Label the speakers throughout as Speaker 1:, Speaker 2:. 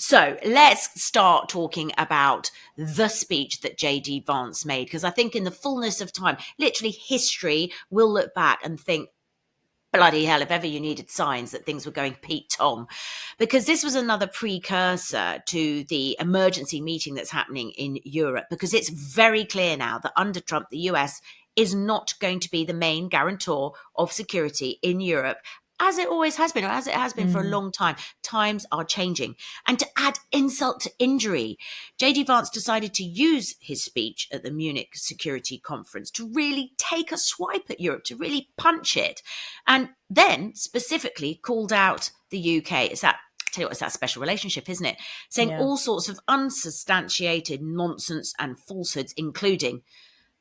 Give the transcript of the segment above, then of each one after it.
Speaker 1: So let's start talking about the speech that JD Vance made, because I think in the fullness of time, literally history will look back and think, bloody hell, if ever you needed signs that things were going Pete Tom, because this was another precursor to the emergency meeting that's happening in Europe, because it's very clear now that under Trump, the US is not going to be the main guarantor of security in Europe, as it always has been, or as it has been for a long time. Times are changing. And to add insult to injury, JD Vance decided to use his speech at the Munich Security Conference to really take a swipe at Europe, to really punch it. And then specifically called out the UK. It's that, tell you what, it's that special relationship, isn't it? Saying all sorts of unsubstantiated nonsense and falsehoods, including,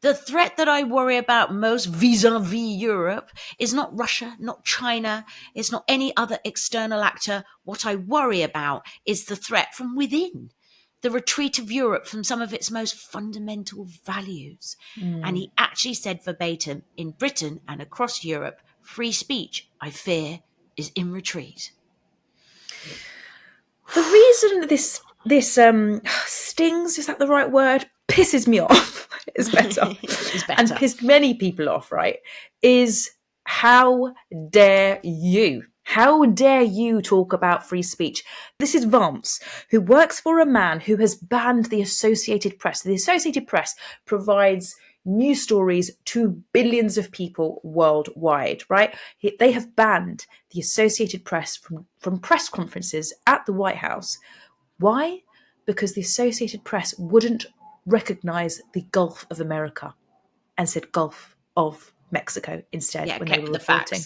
Speaker 1: the threat that I worry about most vis-a-vis Europe is not Russia, not China, it's not any other external actor. What I worry about is the threat from within, the retreat of Europe from some of its most fundamental values. And he actually said verbatim, in Britain and across Europe, free speech, I fear, is in retreat.
Speaker 2: The reason this stings, is that the right word? Pisses me off is better. And pissed many people off, right? Is how dare you? How dare you talk about free speech? This is Vance, who works for a man who has banned the Associated Press. The Associated Press provides news stories to billions of people worldwide, right? They have banned the Associated Press from press conferences at the White House. Why? Because the Associated Press wouldn't recognize the Gulf of America and said Gulf of Mexico instead when they were reporting.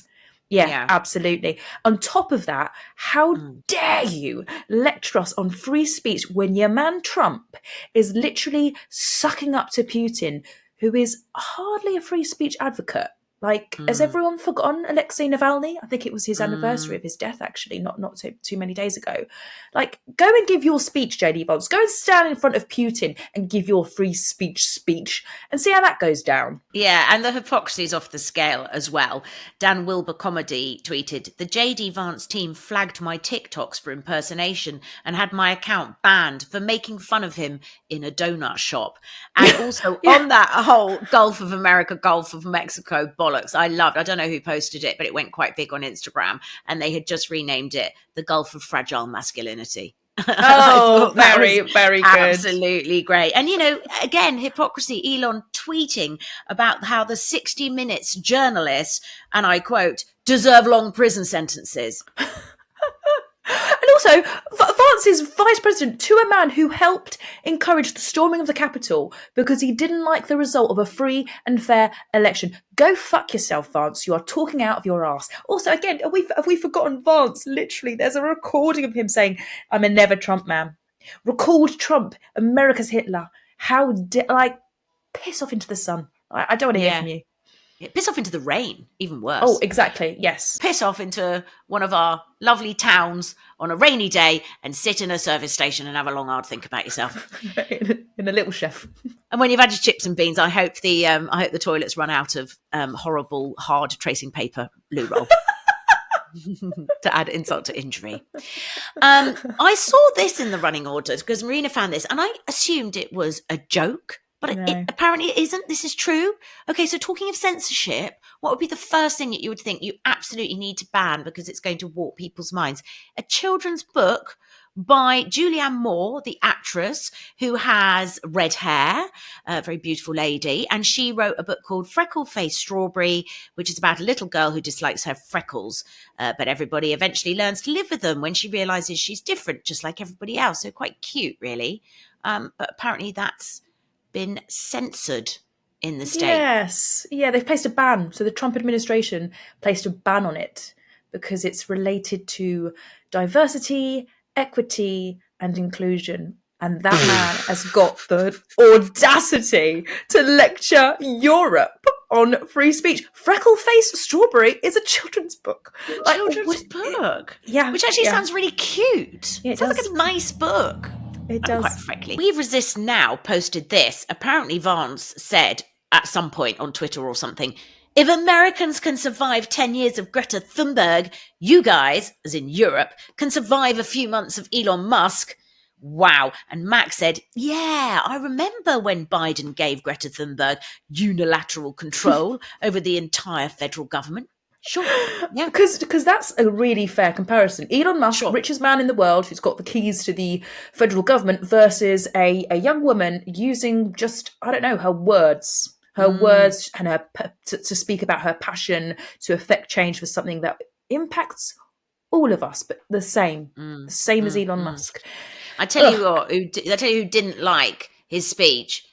Speaker 2: Yeah, absolutely. On top of that, how dare you lecture us on free speech when your man Trump is literally sucking up to Putin, who is hardly a free speech advocate. Like, has everyone forgotten Alexei Navalny? I think it was his anniversary of his death, actually, not too many days ago. Like, go and give your speech, JD Vance. Go and stand in front of Putin and give your free speech and see how that goes down.
Speaker 1: Yeah, and the hypocrisy is off the scale as well. Dan Wilbur Comedy tweeted, the JD Vance team flagged my TikToks for impersonation and had my account banned for making fun of him in a donut shop. And also on that whole Gulf of America, Gulf of Mexico bollocks, I don't know who posted it, but it went quite big on Instagram, and they had just renamed it the Gulf of Fragile Masculinity.
Speaker 2: Oh, very, very good.
Speaker 1: Absolutely great. And, again, hypocrisy, Elon tweeting about how the 60 Minutes journalists, and I quote, deserve long prison sentences.
Speaker 2: And also, Vance is vice president to a man who helped encourage the storming of the Capitol because he didn't like the result of a free and fair election. Go fuck yourself, Vance. You are talking out of your ass. Also, again, have we forgotten Vance? Literally, there's a recording of him saying, I'm a never Trump man. Recalled Trump, America's Hitler. Piss off into the sun. I don't want to hear from you.
Speaker 1: Piss off into the rain, even worse.
Speaker 2: Oh, exactly, yes.
Speaker 1: Piss off into one of our lovely towns on a rainy day and sit in a service station and have a long, hard think about yourself.
Speaker 2: in a little chef.
Speaker 1: And when you've had your chips and beans, I hope the toilets run out of horrible, hard tracing paper loo roll. To add insult to injury. I saw this in the running order because Marina found this and I assumed it was a joke. But apparently it isn't. This is true. Okay, so talking of censorship, what would be the first thing that you would think you absolutely need to ban because it's going to warp people's minds? A children's book by Julianne Moore, the actress, who has red hair, a very beautiful lady, and she wrote a book called Freckle-Faced Strawberry, which is about a little girl who dislikes her freckles, but everybody eventually learns to live with them when she realizes she's different, just like everybody else. So quite cute, really. But apparently that's been censored in the States.
Speaker 2: Yes. Yeah, they've placed a ban. So the Trump administration placed a ban on it because it's related to diversity, equity, and inclusion. And that man has got the audacity to lecture Europe on free speech. Freckle-Faced Strawberry is a children's book.
Speaker 1: Children's book?
Speaker 2: Yeah.
Speaker 1: Which actually sounds really cute.
Speaker 2: Yeah,
Speaker 1: it sounds like a nice book.
Speaker 2: It does.
Speaker 1: Quite frankly. We Resist Now posted this. Apparently Vance said at some point on Twitter or something, if Americans can survive 10 years of Greta Thunberg, you guys, as in Europe, can survive a few months of Elon Musk. Wow. And Max said, yeah, I remember when Biden gave Greta Thunberg unilateral control over the entire federal government. Sure. Yeah.
Speaker 2: Because that's a really fair comparison. Elon Musk,
Speaker 1: Sure.
Speaker 2: richest man in the world, who's got the keys to the federal government, versus a young woman using just, I don't know, her words and her to speak about her passion to affect change for something that impacts all of us, but the same as Elon Musk.
Speaker 1: I tell you what, who didn't like his speech.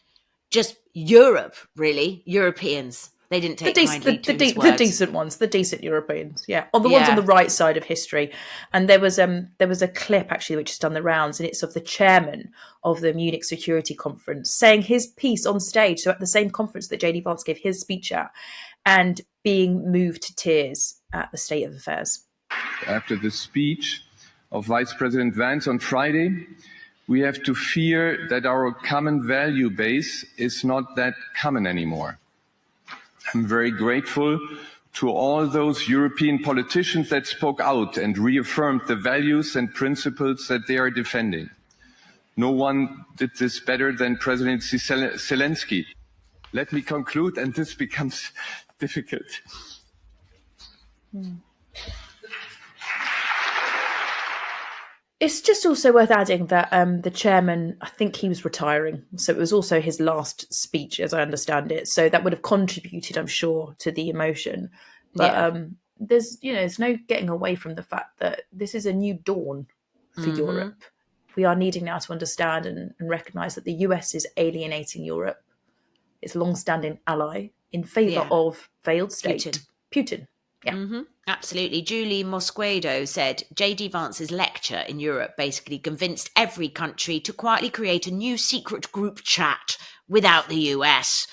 Speaker 1: Just Europe, really. Europeans. They didn't take kindly to his words.
Speaker 2: The decent ones, the decent Europeans, yeah, on the ones on the right side of history. And there was a clip actually which has done the rounds, and it's of the chairman of the Munich Security Conference saying his piece on stage, so at the same conference that JD Vance gave his speech at, and being moved to tears at the state of affairs.
Speaker 3: After the speech of Vice-President Vance on Friday, we have to fear that our common value base is not that common anymore. I'm very grateful to all those European politicians that spoke out and reaffirmed the values and principles that they are defending. No one did this better than President Zelensky. Let me conclude, and this becomes difficult.
Speaker 2: It's just also worth adding that the chairman, I think he was retiring. So it was also his last speech, as I understand it. So that would have contributed, I'm sure, to the emotion. But there's no getting away from the fact that this is a new dawn for Europe. We are needing now to understand and recognise that the US is alienating Europe, its long-standing ally, in favour of failed state Putin. Yeah.
Speaker 1: Absolutely. Julie Mosquedo said JD Vance's lecture in Europe basically convinced every country to quietly create a new secret group chat without the US.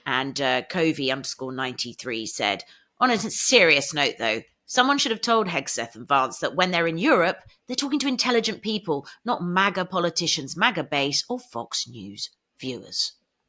Speaker 1: And Covey_93 said, on a serious note, though, someone should have told Hegseth and Vance that when they're in Europe, they're talking to intelligent people, not MAGA politicians, MAGA base, or Fox News viewers.